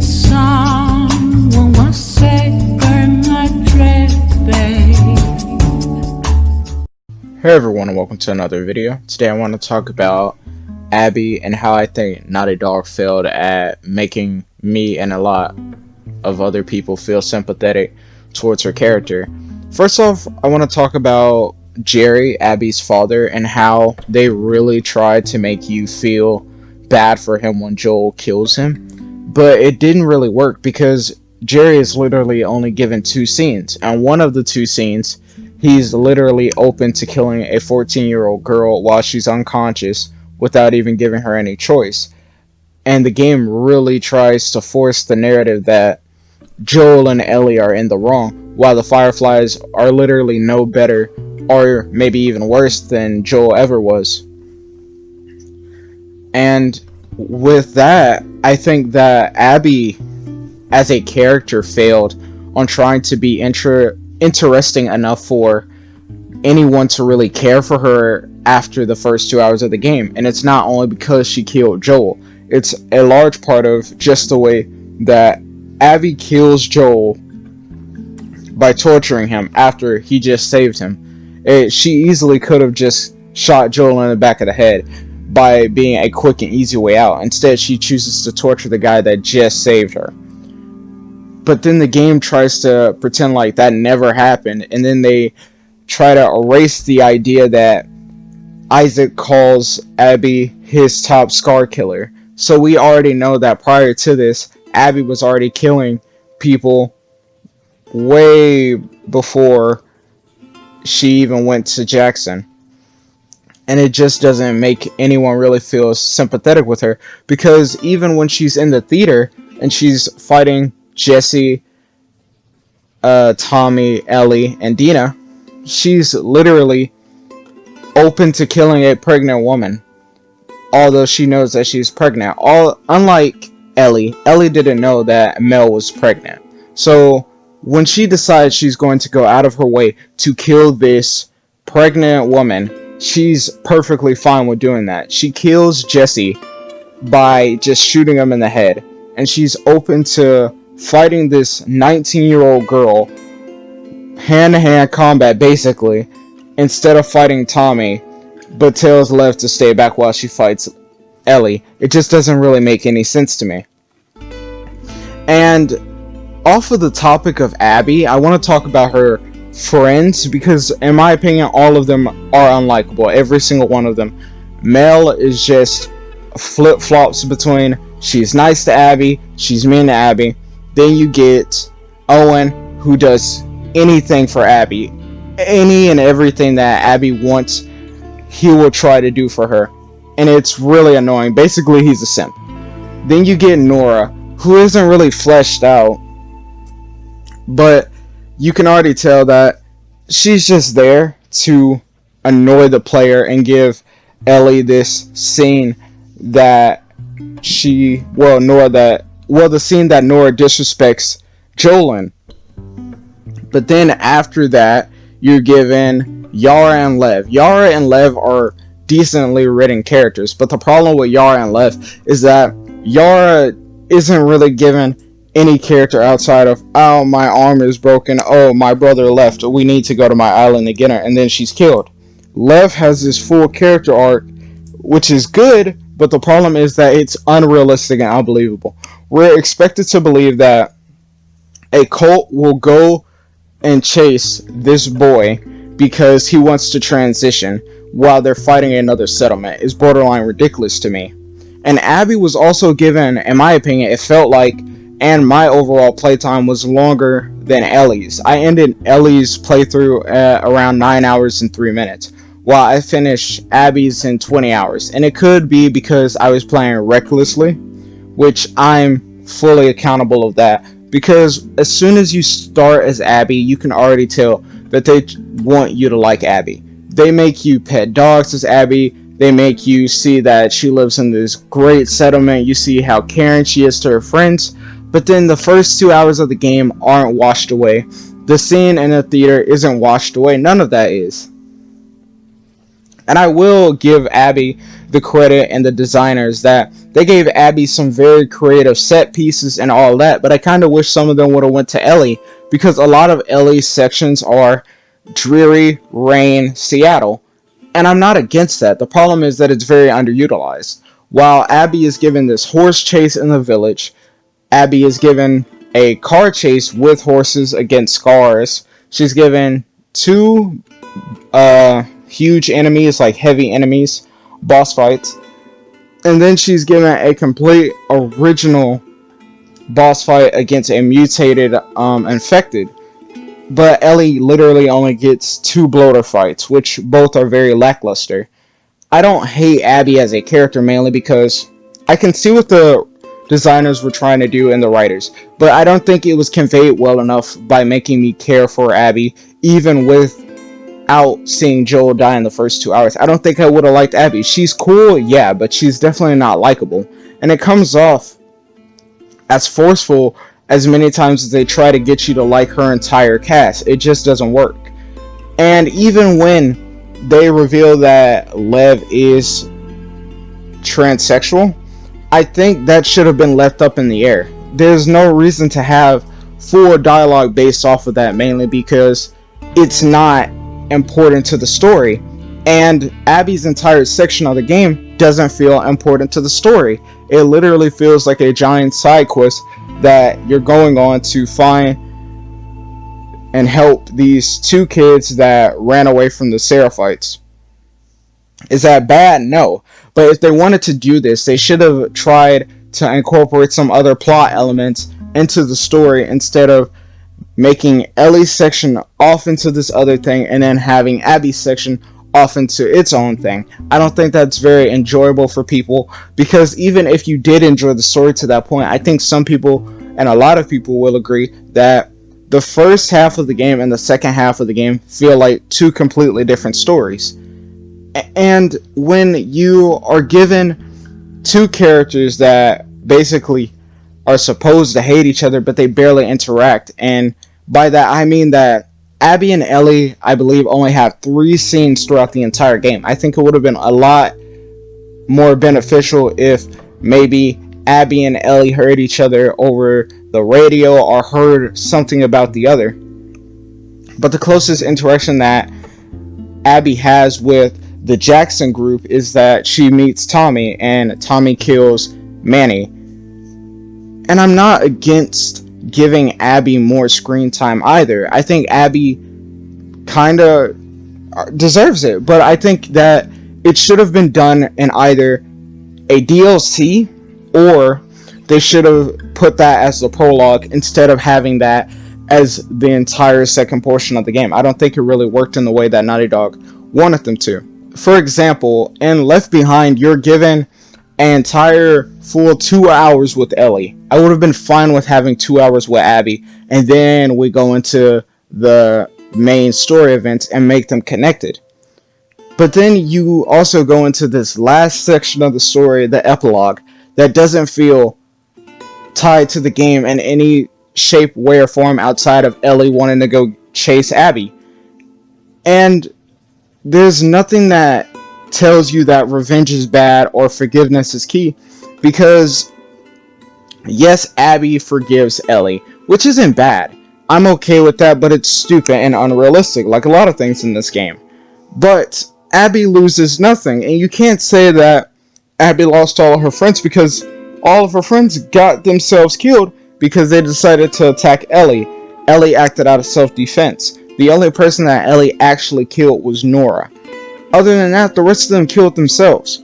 someone was say burn my dread, babe. Hey everyone, and welcome to another video. Today I want to talk about Abby and how I think Naughty Dog failed at making me and a lot of other people feel sympathetic towards her character. First off, I want to talk about Jerry, Abby's father, and how they really tried to make you feel bad for him when Joel kills him. But it didn't really work because Jerry is literally only given 2 scenes, and one of the 2 scenes, he's literally open to killing a 14-year-old girl while she's unconscious without even giving her any choice. And the game really tries to force the narrative that Joel and Ellie are in the wrong, while the Fireflies are literally no better, or maybe even worse than Joel ever was. And with that, I think that Abby as a character failed on trying to be interesting enough for anyone to really care for her after the first 2 hours of the game. And it's not only because she killed Joel, it's a large part of just the way that Abby kills Joel by torturing him after he just saved him. She easily could have just shot Joel in the back of the head by being a quick and easy way out. Instead, she chooses to torture the guy that just saved her. But then the game tries to pretend like that never happened, and then they try to erase the idea that Isaac calls Abby his top scar killer. So we already know that prior to this, Abby was already killing people way before she even went to Jackson. And it just doesn't make anyone really feel sympathetic with her, because even when she's in the theater and she's fighting Jesse, Tommy, Ellie, and Dina, she's literally open to killing a pregnant woman, although she knows that she's pregnant. Unlike Ellie didn't know that Mel was pregnant. So when she decides she's going to go out of her way to kill this pregnant woman, she's perfectly fine with doing that. She kills Jesse by just shooting him in the head, and she's open to fighting this 19-year-old girl hand-to-hand combat basically, instead of fighting Tommy, but tells Lev to stay back while she fights Ellie. It just doesn't really make any sense to me. And off of the topic of Abby, I want to talk about her friends, because in my opinion all of them are unlikable, every single one of them. Mel is just flip-flops between she's nice to Abby, she's mean to Abby. Then you get Owen, who does anything for Abby, any and everything that Abby wants he will try to do for her, and it's really annoying. Basically he's a simp. Then you get Nora, who isn't really fleshed out, but you can already tell that she's just there to annoy the player and give Ellie this scene that the scene that Nora disrespects Joel in. But then after that, you're given Yara and Lev. Yara and Lev are decently written characters, but the problem with Yara and Lev is that Yara isn't really given any character outside of, oh, my arm is broken, oh, my brother left, we need to go to my island to get her, and then she's killed. Lev has this full character arc, which is good, but the problem is that it's unrealistic and unbelievable. We're expected to believe that a cult will go and chase this boy because he wants to transition while they're fighting another settlement. Is borderline ridiculous to me. And Abby was also given, in my opinion, it felt like, and my overall playtime was longer than Ellie's. I ended Ellie's playthrough at around 9 hours and 3 minutes, while I finished Abby's in 20 hours. And it could be because I was playing recklessly, which I'm fully accountable of that. Because as soon as you start as Abby, you can already tell that they want you to like Abby. They make you pet dogs as Abby. They make you see that she lives in this great settlement. You see how caring she is to her friends. But then the first 2 hours of the game aren't washed away. The scene in the theater isn't washed away. None of that is. And I will give Abby the credit and the designers that they gave Abby some very creative set pieces and all that, but I kind of wish some of them would have went to Ellie, because a lot of Ellie's sections are dreary, rain, Seattle, and I'm not against that. The problem is that it's very underutilized. While Abby is given this horse chase in the village, Abby is given a car chase with horses against scars. She's given two huge enemies, like heavy enemies, boss fights, and then she's given a complete original boss fight against a mutated infected. But Ellie literally only gets 2 bloater fights, which both are very lackluster. I don't hate Abby as a character, mainly because I can see what the designers were trying to do and the writers, but I don't think it was conveyed well enough by making me care for Abby, even without seeing Joel die in the first 2 hours. I don't think I would have liked Abby. She's cool, yeah, but she's definitely not likable. And it comes off as forceful as many times as they try to get you to like her entire cast. It just doesn't work. And even when they reveal that Lev is transsexual, I think that should have been left up in the air. There's no reason to have full dialogue based off of that, mainly because it's not important to the story. And Abby's entire section of the game doesn't feel important to the story. It literally feels like a giant side quest that you're going on to find and help these 2 kids that ran away from the Seraphites. Is that bad? No. But if they wanted to do this, they should have tried to incorporate some other plot elements into the story instead of making Ellie's section off into this other thing and then having Abby's section off into its own thing. I don't think that's very enjoyable for people, because even if you did enjoy the story to that point, I think some people and a lot of people will agree that the first half of the game and the second half of the game feel like 2 completely different stories. And when you are given 2 characters that basically are supposed to hate each other, but they barely interact, and by that I mean that Abby and Ellie, I believe, only have 3 scenes throughout the entire game. I think it would have been a lot more beneficial if maybe Abby and Ellie heard each other over the radio or heard something about the other. But the closest interaction that Abby has with the Jackson group is that she meets Tommy, and Tommy kills Manny. And I'm not against giving Abby more screen time either. I think Abby kinda deserves it, but I think that it should have been done in either a DLC, or they should have put that as the prologue instead of having that as the entire second portion of the game. I don't think it really worked in the way that Naughty Dog wanted them to. For example, in Left Behind, you're given an entire full 2 hours with Ellie. I would have been fine with having 2 hours with Abby, and then we go into the main story events and make them connected. But then you also go into this last section of the story, the epilogue, that doesn't feel tied to the game in any shape, way, or form outside of Ellie wanting to go chase Abby. And there's nothing that tells you that revenge is bad or forgiveness is key, because yes, Abby forgives Ellie, which isn't bad. I'm okay with that, but it's stupid and unrealistic, like a lot of things in this game. But Abby loses nothing, and you can't say that Abby lost all of her friends, because all of her friends got themselves killed because they decided to attack Ellie. Ellie acted out of self-defense. The only person that Ellie actually killed was Nora. Other than that, the rest of them killed themselves.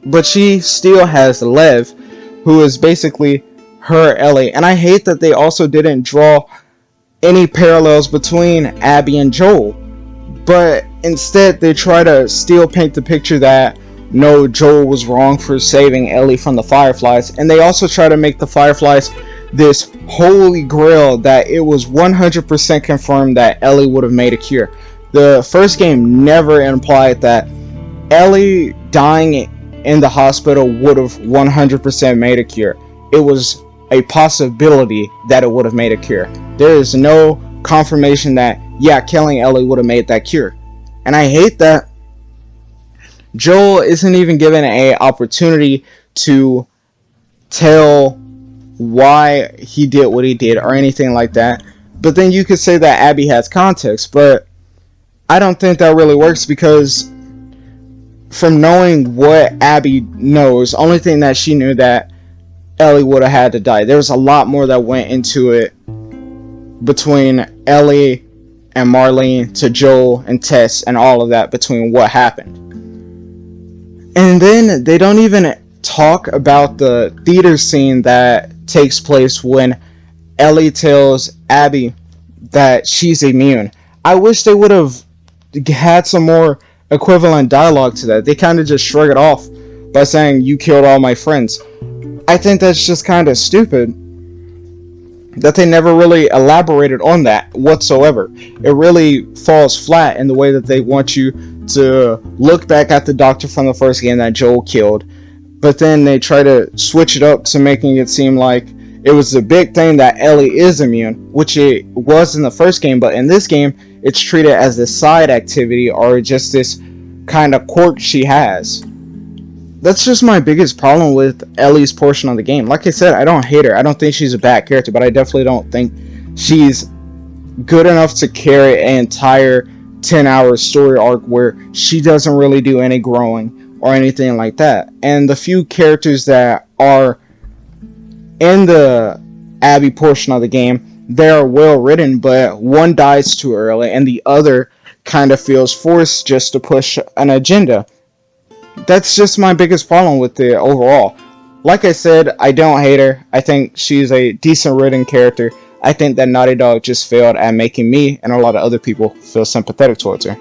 But she still has Lev, who is basically her Ellie. And I hate that they also didn't draw any parallels between Abby and Joel. But instead, they try to still paint the picture that no, Joel was wrong for saving Ellie from the Fireflies. And they also try to make the Fireflies this holy grail that it was 100% confirmed that Ellie would have made a cure. The first game never implied that Ellie dying in the hospital would have 100% made a cure. It was a possibility that it would have made a cure. There is no confirmation that, yeah, killing Ellie would have made that cure. And I hate that Joel isn't even given an opportunity to tell why he did what he did or anything like that. But then you could say that Abby has context, but I don't think that really works, because from knowing what Abby knows, only thing that she knew that Ellie would have had to die. There was a lot more that went into it between Ellie and Marlene to Joel and Tess and all of that between what happened. And then they don't even talk about the theater scene that takes place when Ellie tells Abby that she's immune. I wish they would have had some more equivalent dialogue to that. They kind of just shrug it off by saying, "You killed all my friends." I think that's just kind of stupid that they never really elaborated on that whatsoever. It really falls flat in the way that they want you to look back at the doctor from the first game that Joel killed, but then they try to switch it up to making it seem like it was a big thing that Ellie is immune, which it was in the first game, but in this game it's treated as a side activity or just this kind of quirk she has. That's just my biggest problem with Ellie's portion of the game. Like I said, I don't hate her. I don't think she's a bad character, but I definitely don't think she's good enough to carry an entire 10-hour story arc where she doesn't really do any growing or anything like that. And the few characters that are in the Abby portion of the game, they're well written, but one dies too early and the other kind of feels forced just to push an agenda. That's just my biggest problem with the overall. Like I said, I don't hate her. I think she's a decent written character. I think that Naughty Dog just failed at making me and a lot of other people feel sympathetic towards her.